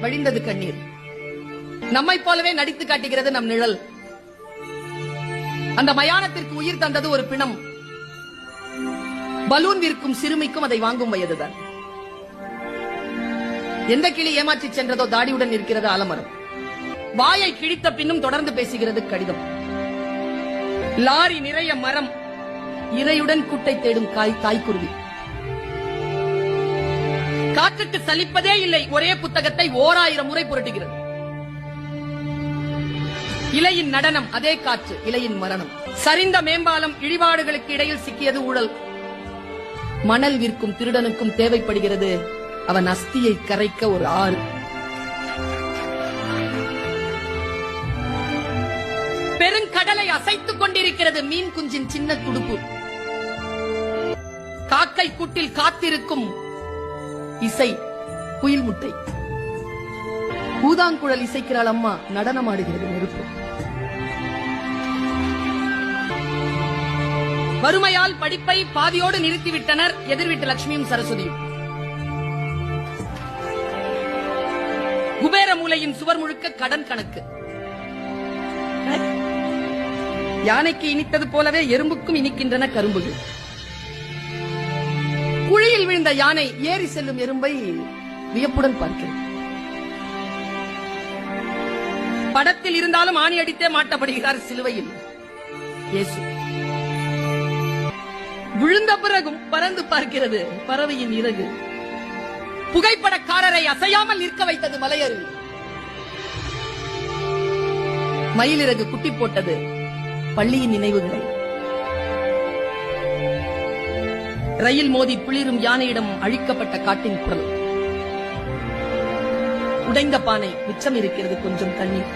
வழிந்தது கண்ணீர். நம்மை போலவே நடித்து காட்டுகிறது நம் நிழல். அந்த மயானத்திற்கு உயிர் தந்தது ஒரு பிணம். பலூன் விற்கும் சிறுமிக்கும் அதை வாங்கும் வயதுதான். எந்த கிளி ஏமாற்றி சென்றதோ தாடியுடன் இருக்கிறது ஆலமரம். வாயை கிழித்த பின்னும் தொடர்ந்து பேசுகிறது கடிதம். லாரி நிறைய மரம், இறையுடன் கூட்டை தேடும் தாய்க்குருவி. காற்றுக்கு சலிப்பதே இல்லை, ஒரே புத்தகத்தை 1000 முறை புரட்டுகிறது. இலையின் நடனம், அதே காற்று, இலையின் மரணம். சரிந்த மேம்பாலம், இழிபாடுகளுக்கு இடையில் சிக்கியது ஊழல். மணல் விற்கும் திருடனுக்கும் தேவைப்படுகிறது அவன் அஸ்தியை கரைக்க ஒரு ஆறு. பெருங்கடலை அசைத்துக் கொண்டிருக்கிறது மீன் குஞ்சின் சின்ன துடுப்பு. காக்கை கூட்டில் காத்திருக்கும் இசை, குயில் முட்டை. பூதாங்குழல் இசைக்கிறாள் அம்மா, நடனமாடுகிறது நெருப்பு. வறுமையால் படிப்பை பாதியோடு நிறுத்திவிட்டனர் எதிர்வீட்டு லட்சுமியும் சரஸ்வதியும். குபேர மூலையின் சுவர் முழுக்க கடன் கணக்கு. யானைக்கு இனித்தது போலவே எறும்புக்கும் இனிக்கின்றன கரும்புகள். குழியில் விழுந்த யானை ஏறி செல்லும் எறும்பை வியப்புடன் பார்க்கிறது. படத்தில் இருந்தாலும் ஆணி அடித்தே மாட்டப்படுகிறார் சிலுவையில் இயேசு. விழுந்த பிறகும் பறந்து பார்க்கிறது பறவையின் இறகு. புகைப்படக்காரரை அசையாமல் நிற்க வைத்தது மலையருவி. மயிலிறகு குட்டி போட்டது பள்ளியின் நினைவுகளை. ரயில் மோதி பிளிரும் யானையிடம் அழிக்கப்பட்ட காட்டின் குரல். உடைந்த பானை, மிச்சம் இருக்கிறது கொஞ்சம் தண்ணீர்.